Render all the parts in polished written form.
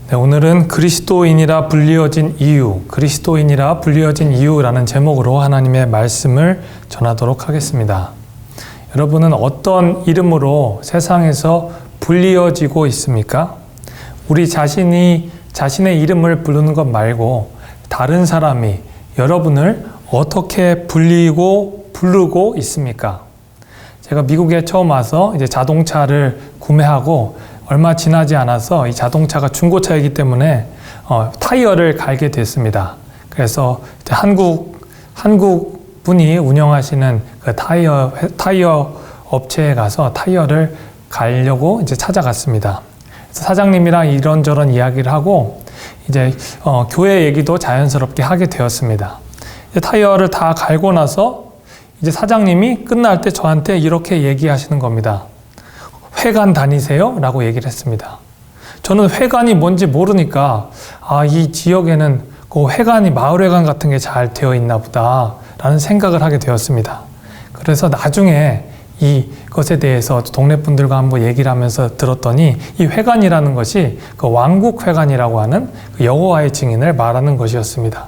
네, 오늘은 그리스도인이라 불리어진 이유라는 제목으로 하나님의 말씀을 전하도록 하겠습니다. 여러분은 어떤 이름으로 세상에서 불리어지고 있습니까? 우리 자신이 자신의 이름을 부르는 것 말고 다른 사람이 여러분을 어떻게 부르고 있습니까? 제가 미국에 처음 와서 이제 자동차를 구매하고 얼마 지나지 않아서 이 자동차가 중고차이기 때문에 타이어를 갈게 됐습니다. 그래서 이제 한국 분이 운영하시는 그 타이어 업체에 가서 타이어를 가려고 이제 찾아갔습니다. 그래서 사장님이랑 이런저런 이야기를 하고 이제 교회 얘기도 자연스럽게 하게 되었습니다. 이제 타이어를 다 갈고 나서 이제 사장님이 끝날 때 저한테 이렇게 얘기하시는 겁니다. 회관 다니세요? 라고 얘기를 했습니다. 저는 회관이 뭔지 모르니까 이 지역에는 그 회관이 마을회관 같은 게 잘 되어 있나 보다 라는 생각을 하게 되었습니다. 그래서 나중에 이것에 대해서 동네 분들과 한번 얘기를 하면서 들었더니 이 회관이라는 것이 그 왕국회관이라고 하는 그 여호와의 증인을 말하는 것이었습니다.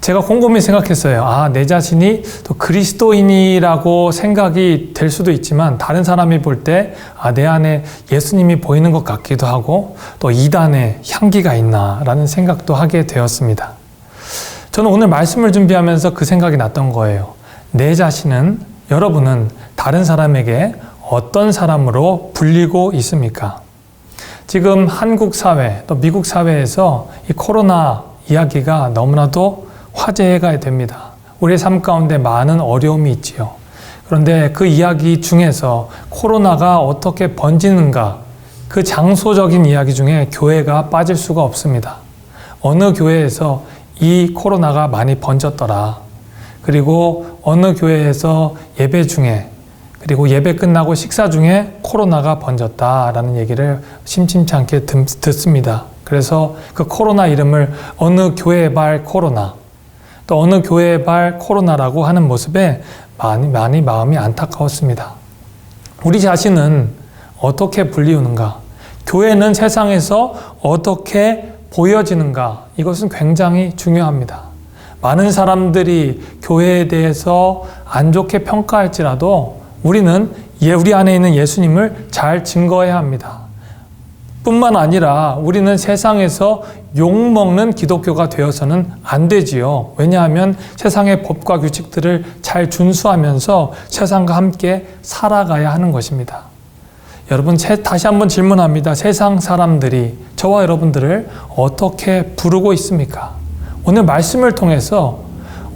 제가 곰곰이 생각했어요. 내 자신이 또 그리스도인이라고 생각이 될 수도 있지만 다른 사람이 볼 때 내 안에 예수님이 보이는 것 같기도 하고 또 이단의 향기가 있나 라는 생각도 하게 되었습니다. 저는 오늘 말씀을 준비하면서 그 생각이 났던 거예요. 내 자신은, 여러분은 다른 사람에게 어떤 사람으로 불리고 있습니까? 지금 한국 사회 또 미국 사회에서 이 코로나 이야기가 너무나도 화제가 됩니다. 우리의 삶 가운데 많은 어려움이 있지요. 그런데 그 이야기 중에서 코로나가 어떻게 번지는가, 그 장소적인 이야기 중에 교회가 빠질 수가 없습니다. 어느 교회에서 이 코로나가 많이 번졌더라. 그리고 어느 교회에서 예배 중에, 그리고 예배 끝나고 식사 중에 코로나가 번졌다라는 얘기를 심심치 않게 듣습니다. 그래서 그 코로나 이름을 어느 교회 발 코로나, 또 어느 교회 발 코로나라고 하는 모습에 많이 마음이 안타까웠습니다. 우리 자신은 어떻게 불리우는가? 교회는 세상에서 어떻게 보여지는가? 이것은 굉장히 중요합니다. 많은 사람들이 교회에 대해서 안 좋게 평가할지라도 우리는 우리 안에 있는 예수님을 잘 증거해야 합니다. 뿐만 아니라 우리는 세상에서 욕먹는 기독교가 되어서는 안 되지요. 왜냐하면 세상의 법과 규칙들을 잘 준수하면서 세상과 함께 살아가야 하는 것입니다. 여러분, 다시 한번 질문합니다. 세상 사람들이 저와 여러분들을 어떻게 부르고 있습니까? 오늘 말씀을 통해서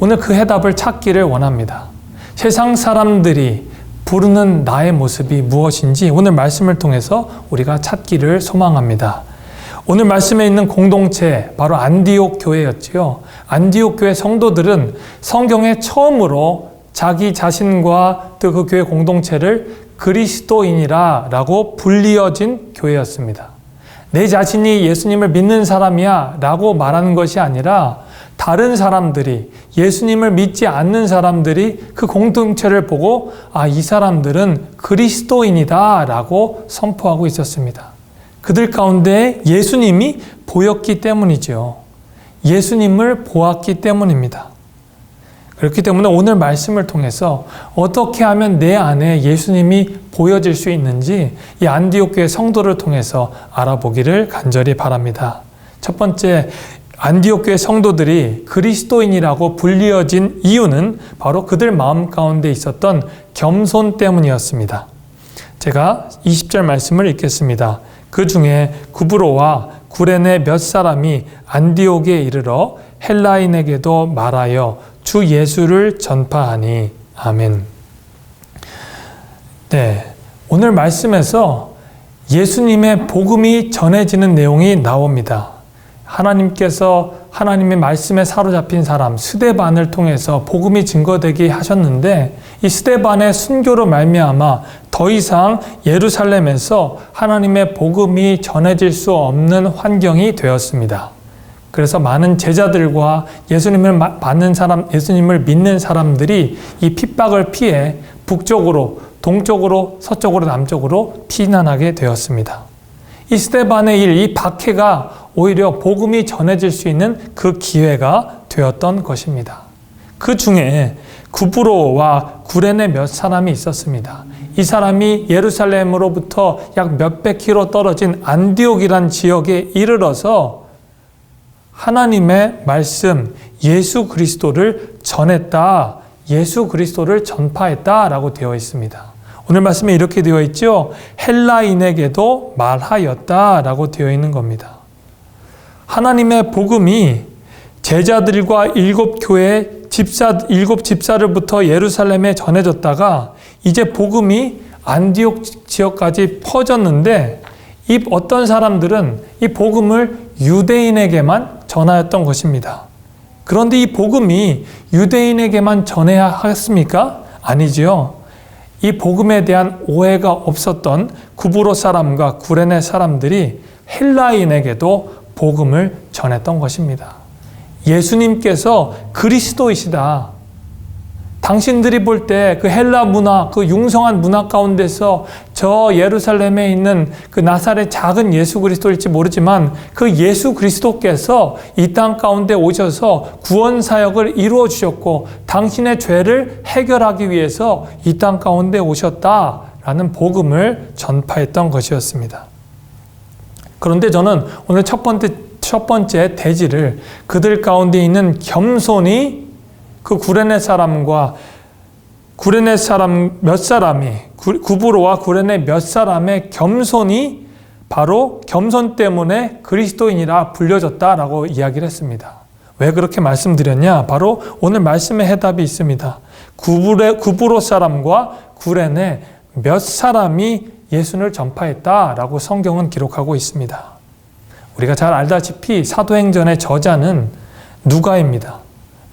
오늘 그 해답을 찾기를 원합니다. 세상 사람들이 부르는 나의 모습이 무엇인지 오늘 말씀을 통해서 우리가 찾기를 소망합니다. 오늘 말씀에 있는 공동체, 바로 안디옥 교회였지요. 안디옥 교회 성도들은 성경에 처음으로 자기 자신과 또 그 교회 공동체를 그리스도인이라 라고 불리어진 교회였습니다. 내 자신이 예수님을 믿는 사람이야 라고 말하는 것이 아니라 다른 사람들이, 예수님을 믿지 않는 사람들이 그 공동체를 보고 이 사람들은 그리스도인이다 라고 선포하고 있었습니다. 그들 가운데 예수님이 보였기 때문이죠. 예수님을 보았기 때문입니다. 그렇기 때문에 오늘 말씀을 통해서 어떻게 하면 내 안에 예수님이 보여질 수 있는지 이 안디옥 교회 성도를 통해서 알아보기를 간절히 바랍니다. 첫 번째, 안디옥 교회 성도들이 그리스도인이라고 불리어진 이유는 바로 그들 마음 가운데 있었던 겸손 때문이었습니다. 제가 20절 말씀을 읽겠습니다. 그 중에 구브로와 구레네 몇 사람이 안디옥에 이르러 헬라인에게도 말하여 주 예수를 전파하니. 아멘. 네, 오늘 말씀에서 예수님의 복음이 전해지는 내용이 나옵니다. 하나님께서 하나님의 말씀에 사로잡힌 사람 스데반을 통해서 복음이 증거되게 하셨는데 이 스데반의 순교로 말미암아 더 이상 예루살렘에서 하나님의 복음이 전해질 수 없는 환경이 되었습니다. 그래서 많은 제자들과 예수님을 받는 사람, 예수님을 믿는 사람들이 이 핍박을 피해 북쪽으로, 동쪽으로, 서쪽으로, 남쪽으로 피난하게 되었습니다. 이 스데반의 일, 이 박해가 오히려 복음이 전해질 수 있는 그 기회가 되었던 것입니다. 그 중에 구브로와 구레네 몇 사람이 있었습니다. 이 사람이 예루살렘으로부터 약 몇백 킬로 떨어진 안디옥이란 지역에 이르러서 하나님의 말씀, 예수 그리스도를 전했다, 예수 그리스도를 전파했다라고 되어 있습니다. 오늘 말씀에 이렇게 되어 있죠. 헬라인에게도 말하였다라고 되어 있는 겁니다. 하나님의 복음이 제자들과 일곱 집사를부터 예루살렘에 전해졌다가 이제 복음이 안디옥 지역까지 퍼졌는데 이 어떤 사람들은 이 복음을 유대인에게만 전하였던 것입니다. 그런데 이 복음이 유대인에게만 전해야 했습니까? 아니지요. 이 복음에 대한 오해가 없었던 구브로 사람과 구레네 사람들이 헬라인에게도 복음을 전했던 것입니다. 예수님께서 그리스도이시다. 당신들이 볼 때 그 헬라 문화, 그 융성한 문화 가운데서 저 예루살렘에 있는 그 나사렛 작은 예수 그리스도일지 모르지만 그 예수 그리스도께서 이 땅 가운데 오셔서 구원 사역을 이루어 주셨고 당신의 죄를 해결하기 위해서 이 땅 가운데 오셨다라는 복음을 전파했던 것이었습니다. 그런데 저는 오늘 첫 번째 대지를 그들 가운데 있는 겸손이 그 구레네 사람 몇 사람이 구브로와 구레네 몇 사람의 겸손이 바로 겸손 때문에 그리스도인이라 불려졌다라고 이야기를 했습니다. 왜 그렇게 말씀드렸냐? 바로 오늘 말씀의 해답이 있습니다. 구브로 사람과 구레네 몇 사람이 예수를 전파했다라고 성경은 기록하고 있습니다. 우리가 잘 알다시피 사도행전의 저자는 누가입니다.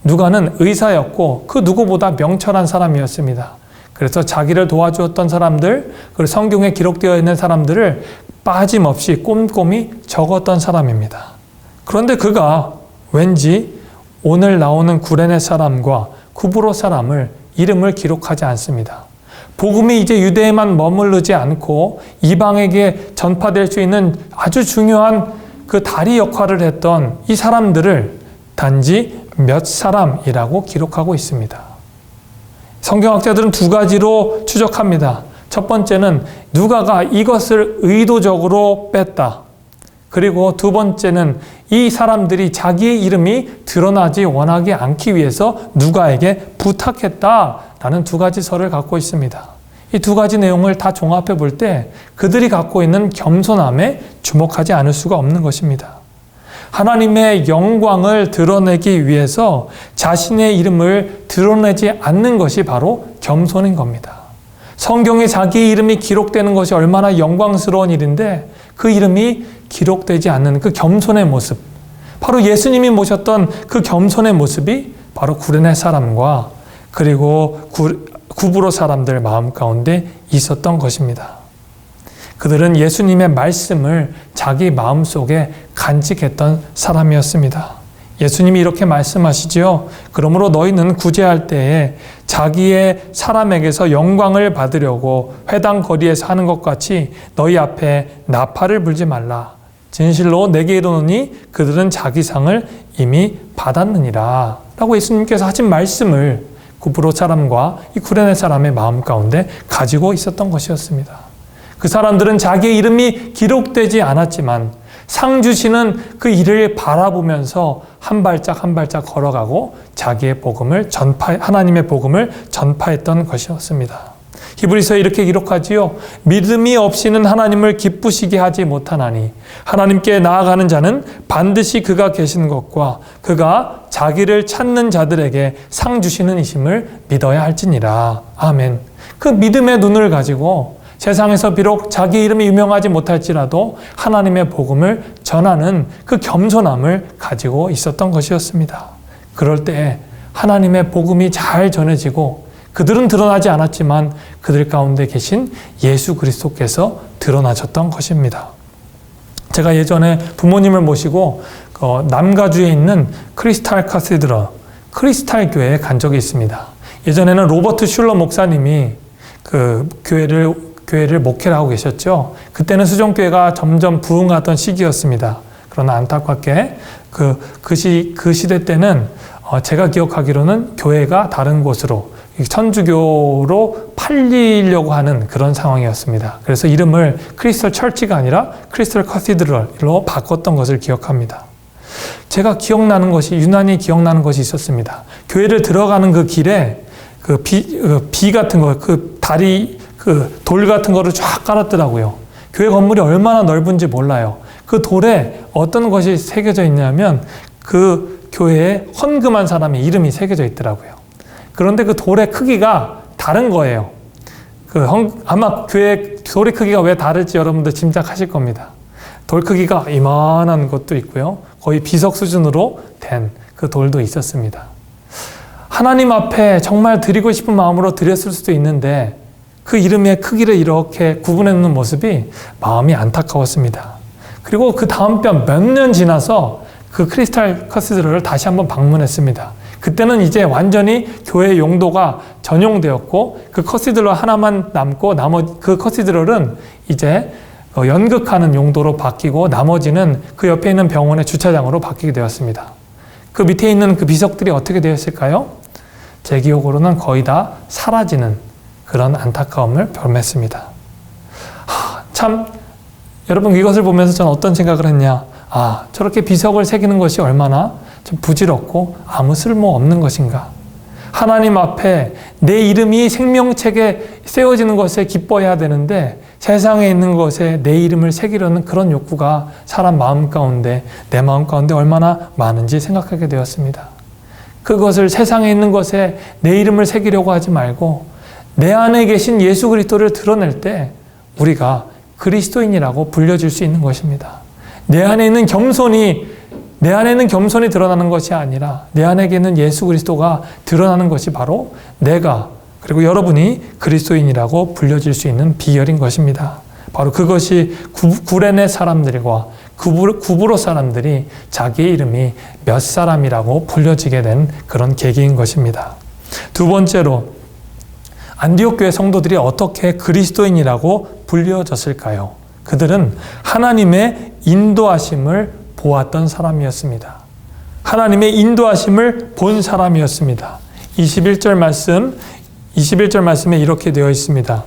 누가는 의사였고 그 누구보다 명철한 사람이었습니다. 그래서 자기를 도와주었던 사람들, 그리고 성경에 기록되어 있는 사람들을 빠짐없이 꼼꼼히 적었던 사람입니다. 그런데 그가 왠지 오늘 나오는 구레네 사람과 구브로 사람을 이름을 기록하지 않습니다. 복음이 이제 유대에만 머무르지 않고 이방에게 전파될 수 있는 아주 중요한 그 다리 역할을 했던 이 사람들을 단지 몇 사람이라고 기록하고 있습니다. 성경학자들은 두 가지로 추적합니다. 첫 번째는 누가가 이것을 의도적으로 뺐다. 그리고 두 번째는 이 사람들이 자기의 이름이 드러나지 원하지 않기 위해서 누가에게 부탁했다라는 두 가지 설을 갖고 있습니다. 이 두 가지 내용을 다 종합해 볼 때 그들이 갖고 있는 겸손함에 주목하지 않을 수가 없는 것입니다. 하나님의 영광을 드러내기 위해서 자신의 이름을 드러내지 않는 것이 바로 겸손인 겁니다. 성경에 자기의 이름이 기록되는 것이 얼마나 영광스러운 일인데 그 이름이 기록되지 않는 그 겸손의 모습, 바로 예수님이 모셨던 그 겸손의 모습이 바로 구레네 사람과 그리고 구브로 사람들 마음 가운데 있었던 것입니다. 그들은 예수님의 말씀을 자기 마음속에 간직했던 사람이었습니다. 예수님이 이렇게 말씀하시지요. 그러므로 너희는 구제할 때에 자기의 사람에게서 영광을 받으려고 회당 거리에서 하는 것 같이 너희 앞에 나팔을 불지 말라. 진실로 내게 이르노니 그들은 자기 상을 이미 받았느니라. 라고 예수님께서 하신 말씀을 구브로 사람과 이 구레네 사람의 마음 가운데 가지고 있었던 것이었습니다. 그 사람들은 자기의 이름이 기록되지 않았지만 상 주시는 그 일을 바라보면서 한 발짝 한 발짝 걸어가고 자기의 복음을 하나님의 복음을 전파했던 것이었습니다. 히브리서에 이렇게 기록하지요. 믿음이 없이는 하나님을 기쁘시게 하지 못하나니 하나님께 나아가는 자는 반드시 그가 계신 것과 그가 자기를 찾는 자들에게 상 주시는 이심을 믿어야 할지니라. 아멘. 그 믿음의 눈을 가지고 세상에서 비록 자기 이름이 유명하지 못할지라도 하나님의 복음을 전하는 그 겸손함을 가지고 있었던 것이었습니다. 그럴 때 하나님의 복음이 잘 전해지고 그들은 드러나지 않았지만 그들 가운데 계신 예수 그리스도께서 드러나셨던 것입니다. 제가 예전에 부모님을 모시고 남가주에 있는 크리스탈 카테드럴, 크리스탈 교회에 간 적이 있습니다. 예전에는 로버트 슐러 목사님이 그 교회를 교회를 목회를 하고 계셨죠. 그때는 수종교회가 점점 부흥하던 시기였습니다. 그러나 안타깝게 그 시대 때는 제가 기억하기로는 교회가 다른 곳으로 천주교로 팔리려고 하는 그런 상황이었습니다. 그래서 이름을 크리스털 철치가 아니라 크리스털 커시드럴로 바꿨던 것을 기억합니다. 제가 유난히 기억나는 것이 있었습니다. 교회를 들어가는 그 길에 비 같은 거, 돌 같은 거를 쫙 깔았더라고요. 교회 건물이 얼마나 넓은지 몰라요. 그 돌에 어떤 것이 새겨져 있냐면 그 교회에 헌금한 사람의 이름이 새겨져 있더라고요. 그런데 그 돌의 크기가 다른 거예요. 아마 교회 돌의 크기가 왜 다를지 여러분들 짐작하실 겁니다. 돌 크기가 이만한 것도 있고요. 거의 비석 수준으로 된 그 돌도 있었습니다. 하나님 앞에 정말 드리고 싶은 마음으로 드렸을 수도 있는데 그 이름의 크기를 이렇게 구분해 놓는 모습이 마음이 안타까웠습니다. 그리고 그 다음 몇 년 지나서 그 크리스탈 커시드럴을 다시 한번 방문했습니다. 그때는 이제 완전히 교회 용도가 전용되었고 그 커시드럴 하나만 남고 그 커시드럴은 이제 연극하는 용도로 바뀌고 나머지는 그 옆에 있는 병원의 주차장으로 바뀌게 되었습니다. 그 밑에 있는 그 비석들이 어떻게 되었을까요? 제 기억으로는 거의 다 사라지는 그런 안타까움을 표했습니다. 참 여러분 이것을 보면서 저는 어떤 생각을 했냐. 저렇게 비석을 새기는 것이 얼마나 좀 부질없고 아무 쓸모없는 것인가. 하나님 앞에 내 이름이 생명책에 쓰여지는 것에 기뻐해야 되는데 세상에 있는 것에 내 이름을 새기려는 그런 욕구가 사람 마음 가운데, 내 마음 가운데 얼마나 많은지 생각하게 되었습니다. 그것을 세상에 있는 것에 내 이름을 새기려고 하지 말고 내 안에 계신 예수 그리스도를 드러낼 때 우리가 그리스도인이라고 불려질 수 있는 것입니다. 내 안에 있는 겸손이 드러나는 것이 아니라 내 안에 있는 예수 그리스도가 드러나는 것이 바로 내가 그리고 여러분이 그리스도인이라고 불려질 수 있는 비결인 것입니다. 바로 그것이 구레네 사람들과 구브로 사람들이 자기의 이름이 몇 사람이라고 불려지게 된 그런 계기인 것입니다. 두 번째로 안디옥 교회 성도들이 어떻게 그리스도인이라고 불려졌을까요? 그들은 하나님의 인도하심을 보았던 사람이었습니다. 하나님의 인도하심을 본 사람이었습니다. 21절 말씀에 이렇게 되어 있습니다.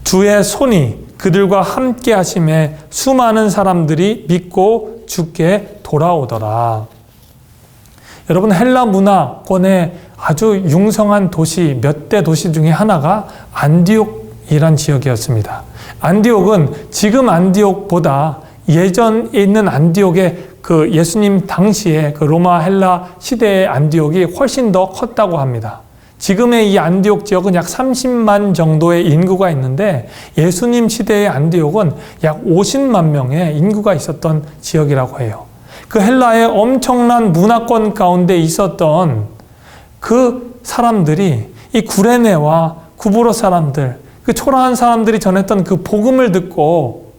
주의 손이 그들과 함께 하심에 수많은 사람들이 믿고 주께 돌아오더라. 여러분 헬라 문화권의 아주 융성한 도시, 몇 대 도시 중에 하나가 안디옥이란 지역이었습니다. 안디옥은 지금 안디옥보다 예전에 있는 안디옥의 그 예수님 당시에 그 로마 헬라 시대의 안디옥이 훨씬 더 컸다고 합니다. 지금의 이 안디옥 지역은 약 30만 정도의 인구가 있는데 예수님 시대의 안디옥은 약 50만 명의 인구가 있었던 지역이라고 해요. 그 헬라의 엄청난 문화권 가운데 있었던 그 사람들이 이 구레네와 구브로 사람들, 그 초라한 사람들이 전했던 그 복음을 듣고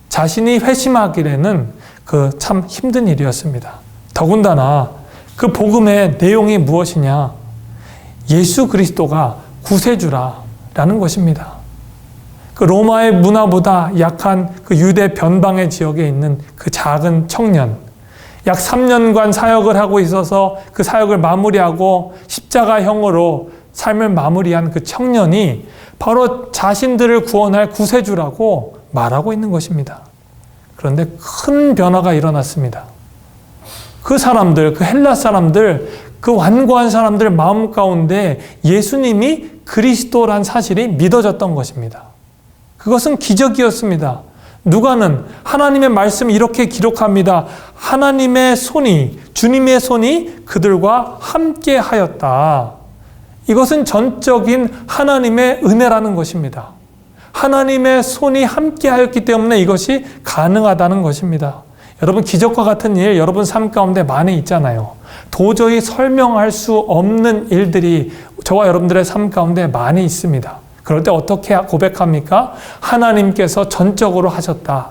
자신이 회심하기에는 그 참 힘든 일이었습니다. 더군다나 그 복음의 내용이 무엇이냐? 예수 그리스도가 구세주라는 것입니다. 그 로마의 문화보다 약한 그 유대 변방의 지역에 있는 그 작은 청년, 약 3년간 사역을 하고 있어서 그 사역을 마무리하고 십자가형으로 삶을 마무리한 그 청년이 바로 자신들을 구원할 구세주라고 말하고 있는 것입니다. 그런데 큰 변화가 일어났습니다. 그 사람들, 그 헬라 사람들, 그 완고한 사람들 마음 가운데 예수님이 그리스도란 사실이 믿어졌던 것입니다. 그것은 기적이었습니다. 누가는 하나님의 말씀이 이렇게 기록합니다. 하나님의 손이, 주님의 손이 그들과 함께 하였다. 이것은 전적인 하나님의 은혜라는 것입니다. 하나님의 손이 함께 하였기 때문에 이것이 가능하다는 것입니다. 여러분 기적과 같은 일 여러분 삶 가운데 많이 있잖아요. 도저히 설명할 수 없는 일들이 저와 여러분들의 삶 가운데 많이 있습니다. 그럴 때 어떻게 고백합니까? 하나님께서 전적으로 하셨다.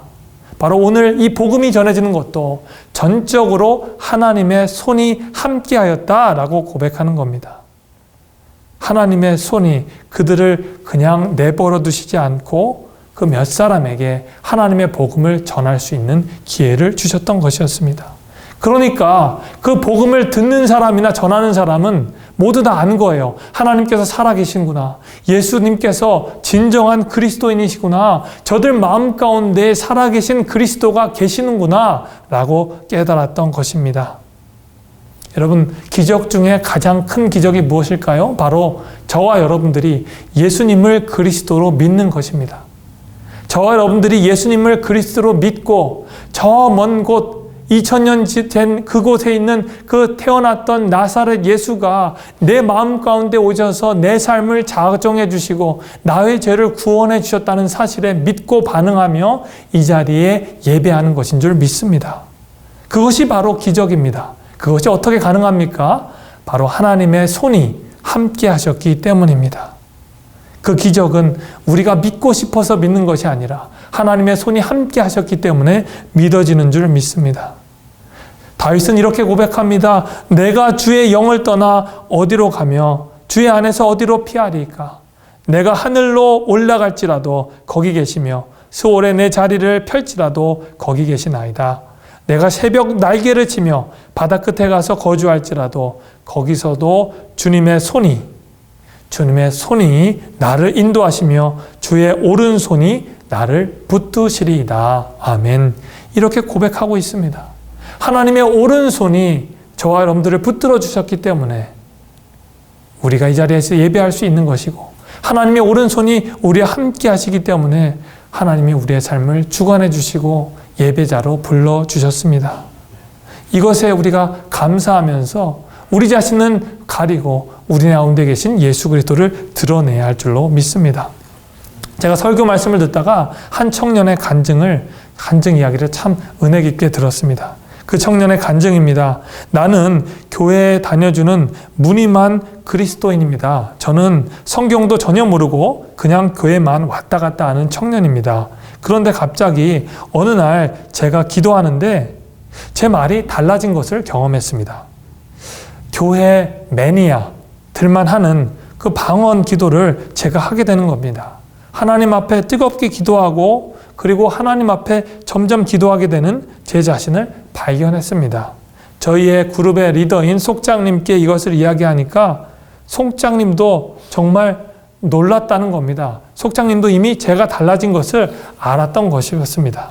바로 오늘 이 복음이 전해지는 것도 전적으로 하나님의 손이 함께하였다라고 고백하는 겁니다. 하나님의 손이 그들을 그냥 내버려 두시지 않고 그 몇 사람에게 하나님의 복음을 전할 수 있는 기회를 주셨던 것이었습니다. 그러니까 그 복음을 듣는 사람이나 전하는 사람은 모두 다 아는 거예요. 하나님께서 살아계시는구나. 예수님께서 진정한 그리스도인이시구나. 저들 마음 가운데 살아계신 그리스도가 계시는구나 라고 깨달았던 것입니다. 여러분, 기적 중에 가장 큰 기적이 무엇일까요? 바로 저와 여러분들이 예수님을 그리스도로 믿는 것입니다. 저와 여러분들이 예수님을 그리스도로 믿고 저 먼 곳 2000년 된 그곳에 있는 그 태어났던 나사렛 예수가 내 마음 가운데 오셔서 내 삶을 자정해 주시고 나의 죄를 구원해 주셨다는 사실에 믿고 반응하며 이 자리에 예배하는 것인 줄 믿습니다. 그것이 바로 기적입니다. 그것이 어떻게 가능합니까? 바로 하나님의 손이 함께 하셨기 때문입니다. 그 기적은 우리가 믿고 싶어서 믿는 것이 아니라 하나님의 손이 함께 하셨기 때문에 믿어지는 줄 믿습니다. 다윗은 이렇게 고백합니다. 내가 주의 영을 떠나 어디로 가며 주의 안에서 어디로 피하리까? 내가 하늘로 올라갈지라도 거기 계시며 수월에 내 자리를 펼지라도 거기 계시나이다. 내가 새벽 날개를 치며 바다 끝에 가서 거주할지라도 거기서도 주님의 손이 나를 인도하시며 주의 오른손이 나를 붙드시리이다. 아멘. 이렇게 고백하고 있습니다. 하나님의 오른손이 저와 여러분들을 붙들어 주셨기 때문에 우리가 이 자리에서 예배할 수 있는 것이고 하나님의 오른손이 우리와 함께 하시기 때문에 하나님이 우리의 삶을 주관해 주시고 예배자로 불러주셨습니다. 이것에 우리가 감사하면서 우리 자신은 가리고 우리 가운데 계신 예수 그리스도를 드러내야 할 줄로 믿습니다. 제가 설교 말씀을 듣다가 한 청년의 간증 이야기를 참 은혜 깊게 들었습니다. 그 청년의 간증입니다. 나는 교회에 다녀주는 무늬만 그리스도인입니다. 저는 성경도 전혀 모르고 그냥 교회만 왔다 갔다 하는 청년입니다. 그런데 갑자기 어느 날 제가 기도하는데 제 말이 달라진 것을 경험했습니다. 교회 매니아들만 하는 그 방언 기도를 제가 하게 되는 겁니다. 하나님 앞에 뜨겁게 기도하고 그리고 하나님 앞에 점점 기도하게 되는 제 자신을 발견했습니다. 저희의 그룹의 리더인 속장님께 이것을 이야기하니까 속장님도 정말 놀랐다는 겁니다. 속장님도 이미 제가 달라진 것을 알았던 것이었습니다.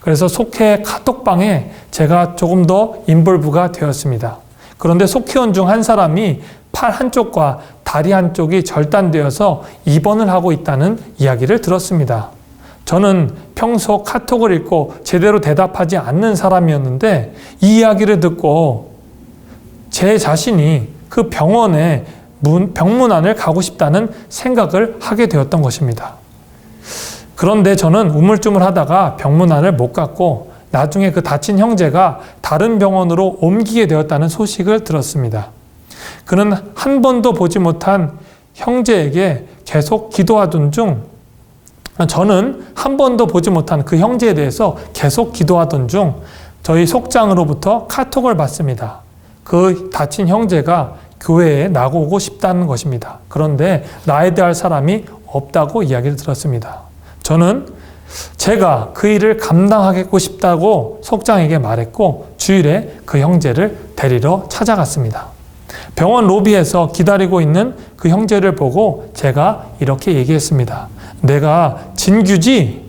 그래서 속회 카톡방에 제가 조금 더 인볼브가 되었습니다. 그런데 속회원 중 한 사람이 팔 한쪽과 다리 한쪽이 절단되어서 입원을 하고 있다는 이야기를 들었습니다. 저는 평소 카톡을 읽고 제대로 대답하지 않는 사람이었는데 이 이야기를 듣고 제 자신이 그 병원에 병문안을 가고 싶다는 생각을 하게 되었던 것입니다. 그런데 저는 우물쭈물하다가 병문안을 못 갔고 나중에 그 다친 형제가 다른 병원으로 옮기게 되었다는 소식을 들었습니다. 그는 한 번도 보지 못한 형제에게 계속 기도하던 중 저는 한 번도 보지 못한 그 형제에 대해서 계속 기도하던 중 저희 속장으로부터 카톡을 받습니다. 그 다친 형제가 교회에 나오고 싶다는 것입니다. 그런데 나에 대할 사람이 없다고 이야기를 들었습니다. 저는 제가 그 일을 감당하고 싶다고 속장에게 말했고 주일에 그 형제를 데리러 찾아갔습니다. 병원 로비에서 기다리고 있는 그 형제를 보고 제가 이렇게 얘기했습니다. 내가 진규지?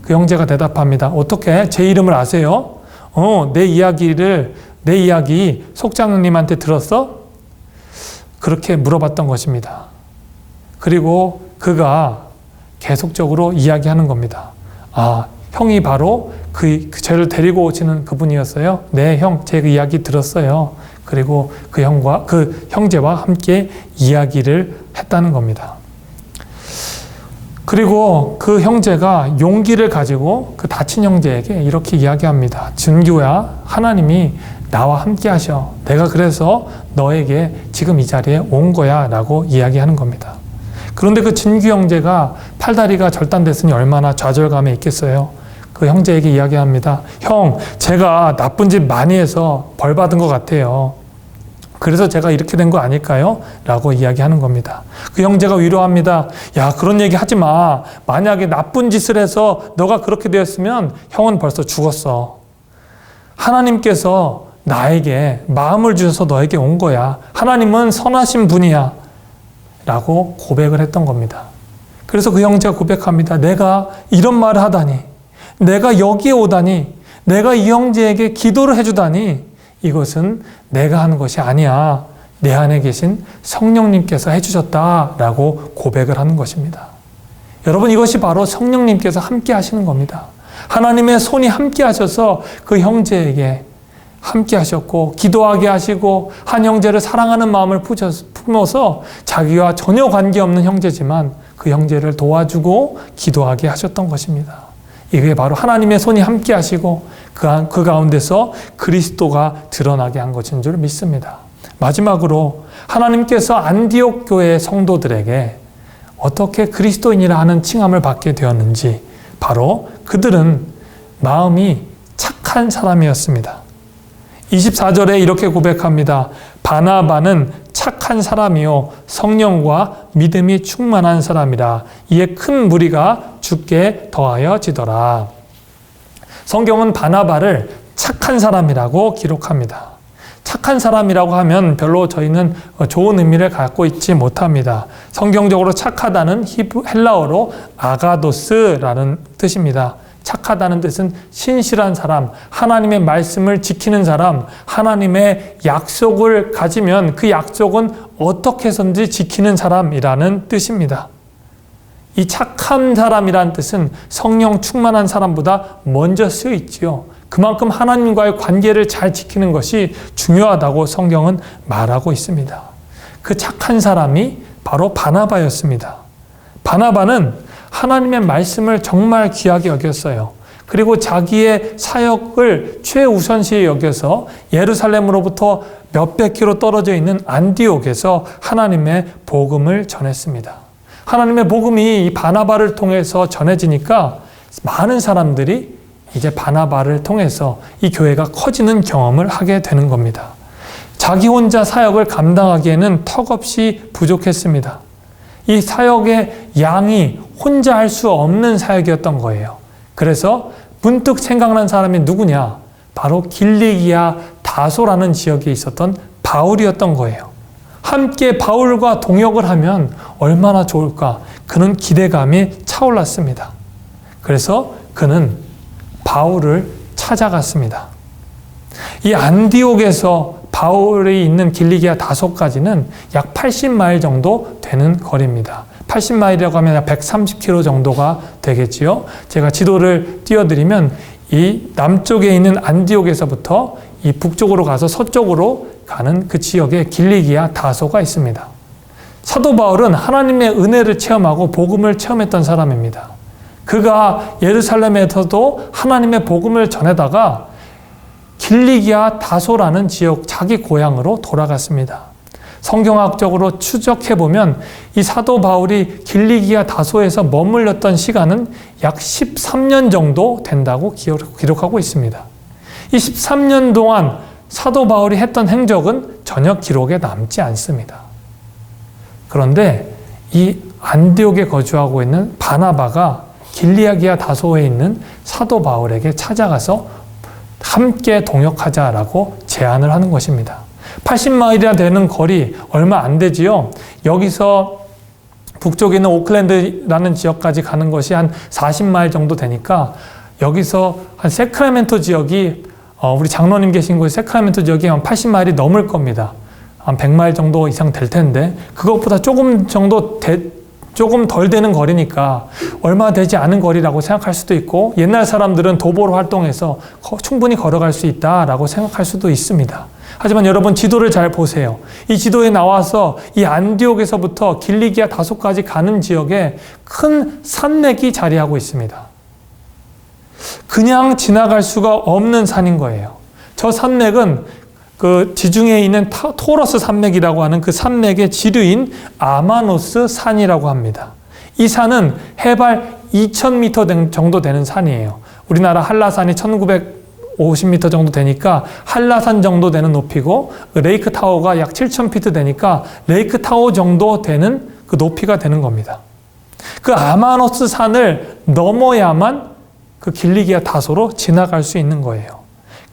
그 형제가 대답합니다. 어떻게 제 이름을 아세요? 내 이야기 속장님한테 들었어? 그렇게 물어봤던 것입니다. 그리고 그가 계속적으로 이야기하는 겁니다. 아, 형이 바로 그 저를 데리고 오시는 그분이었어요? 네, 형, 제 그 이야기 들었어요. 그리고 그 형제와 함께 이야기를 했다는 겁니다. 그리고 그 형제가 용기를 가지고 그 다친 형제에게 이렇게 이야기합니다. 준규야, 하나님이 나와 함께 하셔. 내가 그래서 너에게 지금 이 자리에 온 거야 라고 이야기하는 겁니다. 그런데 그 진규 형제가 팔다리가 절단됐으니 얼마나 좌절감에 있겠어요. 그 형제에게 이야기합니다. 형, 제가 나쁜 짓 많이 해서 벌 받은 것 같아요. 그래서 제가 이렇게 된 거 아닐까요? 라고 이야기하는 겁니다. 그 형제가 위로합니다. 야, 그런 얘기 하지 마. 만약에 나쁜 짓을 해서 너가 그렇게 되었으면 형은 벌써 죽었어. 하나님께서 나에게 마음을 주셔서 너에게 온 거야. 하나님은 선하신 분이야. 라고 고백을 했던 겁니다. 그래서 그 형제가 고백합니다. 내가 이런 말을 하다니, 내가 여기에 오다니, 내가 이 형제에게 기도를 해주다니, 이것은 내가 하는 것이 아니야. 내 안에 계신 성령님께서 해주셨다라고 고백을 하는 것입니다. 여러분, 이것이 바로 성령님께서 함께 하시는 겁니다. 하나님의 손이 함께 하셔서 그 형제에게 함께 하셨고, 기도하게 하시고, 한 형제를 사랑하는 마음을 품어서 자기와 전혀 관계없는 형제지만 그 형제를 도와주고 기도하게 하셨던 것입니다. 이게 바로 하나님의 손이 함께 하시고 그 가운데서 그리스도가 드러나게 한 것인 줄 믿습니다. 마지막으로 하나님께서 안디옥 교회 성도들에게 어떻게 그리스도인이라 하는 칭함을 받게 되었는지, 바로 그들은 마음이 착한 사람이었습니다. 24절에 이렇게 고백합니다. 바나바는 착한 사람이요 성령과 믿음이 충만한 사람이라. 이에 큰 무리가 주께 더하여지더라. 성경은 바나바를 착한 사람이라고 기록합니다. 착한 사람이라고 하면 별로 저희는 좋은 의미를 갖고 있지 못합니다. 성경적으로 착하다는 헬라어로 아가도스라는 뜻입니다. 착하다는 뜻은 신실한 사람, 하나님의 말씀을 지키는 사람, 하나님의 약속을 가지면 그 약속은 어떻게 해서든지 지키는 사람이라는 뜻입니다. 이 착한 사람이라는 뜻은 성령 충만한 사람보다 먼저 쓰여 있지요. 그만큼 하나님과의 관계를 잘 지키는 것이 중요하다고 성경은 말하고 있습니다. 그 착한 사람이 바로 바나바였습니다. 바나바는 하나님의 말씀을 정말 귀하게 여겼어요. 그리고 자기의 사역을 최우선시에 여겨서 예루살렘으로부터 몇백 킬로 떨어져 있는 안디옥에서 하나님의 복음을 전했습니다. 하나님의 복음이 이 바나바를 통해서 전해지니까 많은 사람들이 이제 바나바를 통해서 이 교회가 커지는 경험을 하게 되는 겁니다. 자기 혼자 사역을 감당하기에는 턱없이 부족했습니다. 이 사역의 양이 혼자 할 수 없는 사역이었던 거예요. 그래서 문득 생각난 사람이 누구냐? 바로 길리기아 다소라는 지역에 있었던 바울이었던 거예요. 함께 바울과 동역을 하면 얼마나 좋을까? 그는 기대감이 차올랐습니다. 그래서 그는 바울을 찾아갔습니다. 이 안디옥에서 바울이 있는 길리기아 다소까지는 약 80마일 정도 되는 거리입니다. 80마일이라고 하면 약 130km 정도가 되겠지요. 제가 지도를 띄워드리면 이 남쪽에 있는 안디옥에서부터 이 북쪽으로 가서 서쪽으로 가는 그 지역에 길리기아 다소가 있습니다. 사도 바울은 하나님의 은혜를 체험하고 복음을 체험했던 사람입니다. 그가 예루살렘에서도 하나님의 복음을 전해다가 길리기아 다소라는 지역, 자기 고향으로 돌아갔습니다. 성경학적으로 추적해보면 이 사도 바울이 길리기아 다소에서 머물렀던 시간은 약 13년 정도 된다고 기록하고 있습니다. 이 13년 동안 사도 바울이 했던 행적은 전혀 기록에 남지 않습니다. 그런데 이 안디옥에 거주하고 있는 바나바가 길리기아 다소에 있는 사도 바울에게 찾아가서 함께 동역하자라고 제안을 하는 것입니다. 80마일이나 되는 거리, 얼마 안 되지요. 여기서 북쪽에 있는 오클랜드라는 지역까지 가는 것이 한 40마일 정도 되니까 여기서 한 세크라멘토 지역이 우리 장로님 계신 곳 세크라멘토 지역이 한 80마일이 넘을 겁니다. 한 100마일 정도 이상 될 텐데 그것보다 조금 덜 되는 거리니까 얼마 되지 않은 거리라고 생각할 수도 있고, 옛날 사람들은 도보로 활동해서 충분히 걸어갈 수 있다라고 생각할 수도 있습니다. 하지만 여러분 지도를 잘 보세요. 이 지도에 나와서 이 안디옥에서부터 길리기아 다소까지 가는 지역에 큰 산맥이 자리하고 있습니다. 그냥 지나갈 수가 없는 산인 거예요. 저 산맥은 그 지중해에 있는 토러스 산맥이라고 하는 그 산맥의 지류인 아마노스 산이라고 합니다. 이 산은 해발 2000m 정도 되는 산이에요. 우리나라 한라산이 50m 정도 되니까 한라산 정도 되는 높이고 레이크 타워가 약 7,000피트 되니까 레이크 타워 정도 되는 그 높이가 되는 겁니다. 그 아마노스 산을 넘어야만 그 길리기아 다소로 지나갈 수 있는 거예요.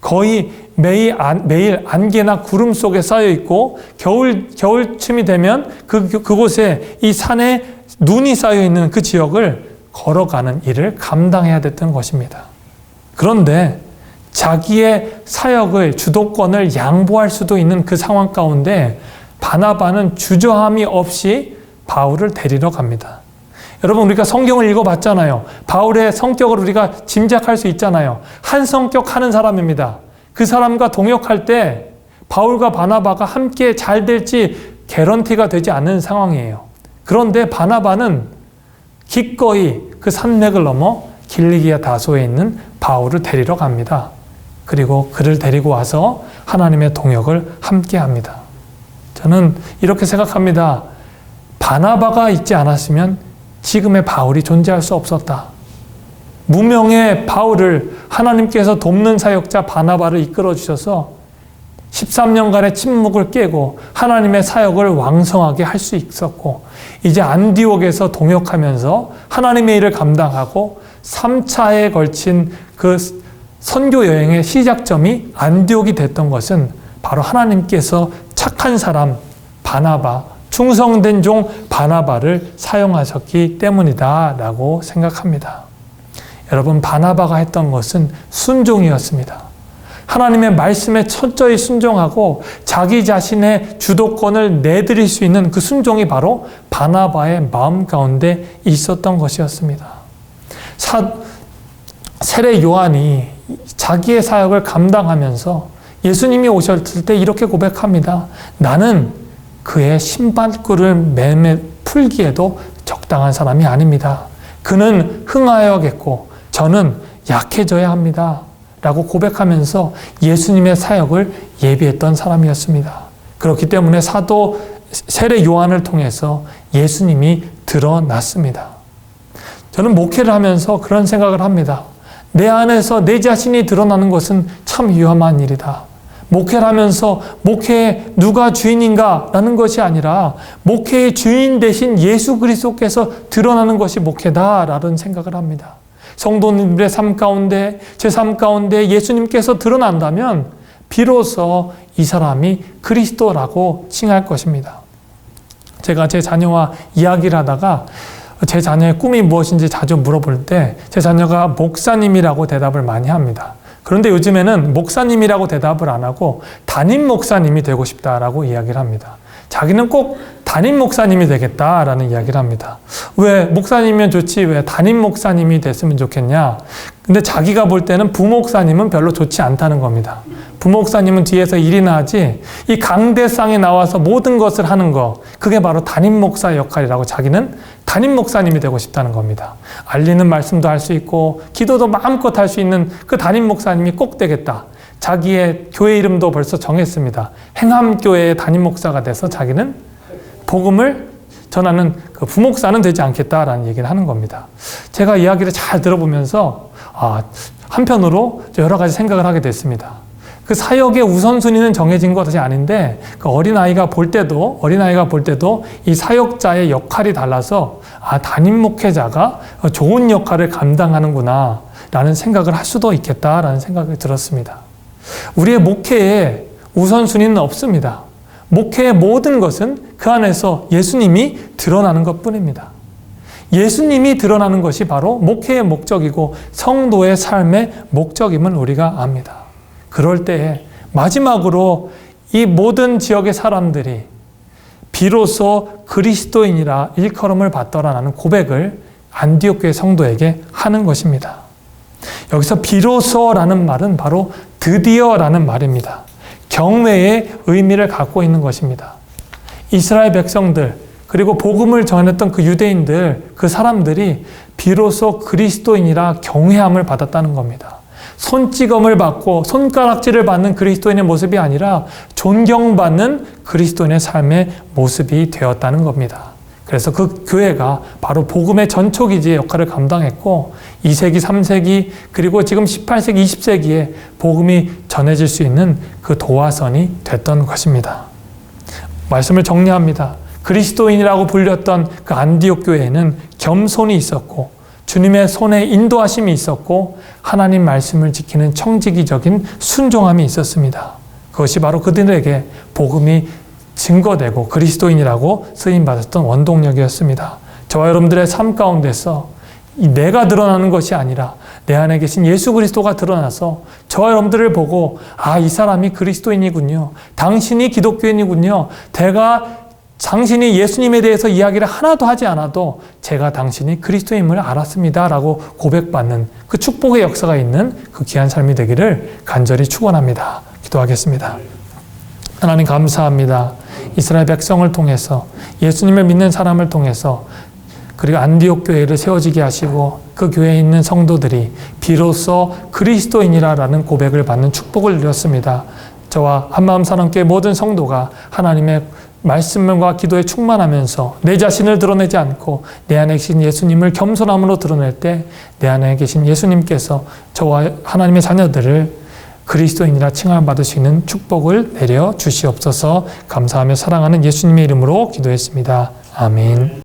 거의 매일 안개나 구름 속에 쌓여 있고 겨울쯤이 되면 그곳에 이 산에 눈이 쌓여 있는 그 지역을 걸어가는 일을 감당해야 됐던 것입니다. 그런데 자기의 사역을 주도권을 양보할 수도 있는 그 상황 가운데 바나바는 주저함이 없이 바울을 데리러 갑니다. 여러분, 우리가 성경을 읽어봤잖아요. 바울의 성격을 우리가 짐작할 수 있잖아요. 한 성격 하는 사람입니다. 그 사람과 동역할 때 바울과 바나바가 함께 잘 될지 개런티가 되지 않는 상황이에요. 그런데 바나바는 기꺼이 그 산맥을 넘어 길리기아 다소에 있는 바울을 데리러 갑니다. 그리고 그를 데리고 와서 하나님의 동역을 함께 합니다. 저는 이렇게 생각합니다. 바나바가 있지 않았으면 지금의 바울이 존재할 수 없었다. 무명의 바울을 하나님께서 돕는 사역자 바나바를 이끌어 주셔서 13년간의 침묵을 깨고 하나님의 사역을 왕성하게 할 수 있었고, 이제 안디옥에서 동역하면서 하나님의 일을 감당하고 3차에 걸친 그 선교 여행의 시작점이 안디옥이 됐던 것은 바로 하나님께서 착한 사람 바나바, 충성된 종 바나바를 사용하셨기 때문이다라고 생각합니다. 여러분, 바나바가 했던 것은 순종이었습니다. 하나님의 말씀에 철저히 순종하고 자기 자신의 주도권을 내드릴 수 있는 그 순종이 바로 바나바의 마음 가운데 있었던 것이었습니다. 세례 요한이 자기의 사역을 감당하면서 예수님이 오셨을 때 이렇게 고백합니다. 나는 그의 신발끈을 매매 풀기에도 적당한 사람이 아닙니다. 그는 흥하여야겠고 저는 약해져야 합니다. 라고 고백하면서 예수님의 사역을 예비했던 사람이었습니다. 그렇기 때문에 사도 세례 요한을 통해서 예수님이 드러났습니다. 저는 목회를 하면서 그런 생각을 합니다. 내 안에서 내 자신이 드러나는 것은 참 위험한 일이다. 목회를 하면서 목회의 누가 주인인가 라는 것이 아니라 목회의 주인 대신 예수 그리스도께서 드러나는 것이 목회다라는 생각을 합니다. 성도님들의 삶 가운데, 제 삶 가운데 예수님께서 드러난다면 비로소 이 사람이 그리스도라고 칭할 것입니다. 제가 제 자녀와 이야기를 하다가 제 자녀의 꿈이 무엇인지 자주 물어볼 때 제 자녀가 목사님이라고 대답을 많이 합니다. 그런데 요즘에는 목사님이라고 대답을 안 하고 담임 목사님이 되고 싶다라고 이야기를 합니다. 자기는 꼭 담임 목사님이 되겠다라는 이야기를 합니다. 왜 목사님이면 좋지 왜 담임 목사님이 됐으면 좋겠냐? 근데 자기가 볼 때는 부목사님은 별로 좋지 않다는 겁니다. 부목사님은 뒤에서 일이나 하지 이 강대상에 나와서 모든 것을 하는 거, 그게 바로 담임 목사의 역할이라고 자기는 담임 목사님이 되고 싶다는 겁니다. 알리는 말씀도 할 수 있고 기도도 마음껏 할 수 있는 그 담임 목사님이 꼭 되겠다. 자기의 교회 이름도 벌써 정했습니다. 행함교회의 담임 목사가 돼서 자기는 복음을 전하는 그 부목사는 되지 않겠다라는 얘기를 하는 겁니다. 제가 이야기를 잘 들어보면서 한편으로 여러 가지 생각을 하게 됐습니다. 그 사역의 우선순위는 정해진 것이 아닌데 그 어린아이가 볼 때도 이 사역자의 역할이 달라서 담임 목회자가 좋은 역할을 감당하는구나 라는 생각을 할 수도 있겠다라는 생각이 들었습니다. 우리의 목회에 우선순위는 없습니다. 목회의 모든 것은 그 안에서 예수님이 드러나는 것뿐입니다. 예수님이 드러나는 것이 바로 목회의 목적이고 성도의 삶의 목적임을 우리가 압니다. 그럴 때에 마지막으로 이 모든 지역의 사람들이 비로소 그리스도인이라 일컬음을 받더라라는 고백을 안디옥 교회 성도에게 하는 것입니다. 여기서 비로소라는 말은 바로 드디어라는 말입니다. 경외의 의미를 갖고 있는 것입니다. 이스라엘 백성들 그리고 복음을 전했던 그 유대인들, 그 사람들이 비로소 그리스도인이라 경외함을 받았다는 겁니다. 손찌검을 받고 손가락질을 받는 그리스도인의 모습이 아니라 존경받는 그리스도인의 삶의 모습이 되었다는 겁니다. 그래서 그 교회가 바로 복음의 전초기지의 역할을 감당했고 2세기, 3세기 그리고 지금 18세기, 20세기에 복음이 전해질 수 있는 그 도화선이 됐던 것입니다. 말씀을 정리합니다. 그리스도인이라고 불렸던 그 안디옥 교회에는 겸손이 있었고 주님의 손에 인도하심이 있었고 하나님 말씀을 지키는 청지기적인 순종함이 있었습니다. 그것이 바로 그들에게 복음이 증거되고 그리스도인이라고 쓰임받았던 원동력이었습니다. 저와 여러분들의 삶 가운데서 내가 드러나는 것이 아니라 내 안에 계신 예수 그리스도가 드러나서 저와 여러분들을 보고 이 사람이 그리스도인이군요. 당신이 기독교인이군요. 당신이 예수님에 대해서 이야기를 하나도 하지 않아도 제가 당신이 그리스도임을 알았습니다 라고 고백받는 그 축복의 역사가 있는 그 귀한 삶이 되기를 간절히 축원합니다. 기도하겠습니다. 하나님 감사합니다. 이스라엘 백성을 통해서 예수님을 믿는 사람을 통해서 그리고 안디옥 교회를 세워지게 하시고 그 교회에 있는 성도들이 비로소 그리스도인이라는 고백을 받는 축복을 누렸습니다. 저와 한마음 사랑교회 모든 성도가 하나님의 말씀과 기도에 충만하면서 내 자신을 드러내지 않고 내 안에 계신 예수님을 겸손함으로 드러낼 때 내 안에 계신 예수님께서 저와 하나님의 자녀들을 그리스도인이라 칭함받을 수 있는 축복을 내려 주시옵소서. 감사하며 사랑하는 예수님의 이름으로 기도했습니다. 아멘.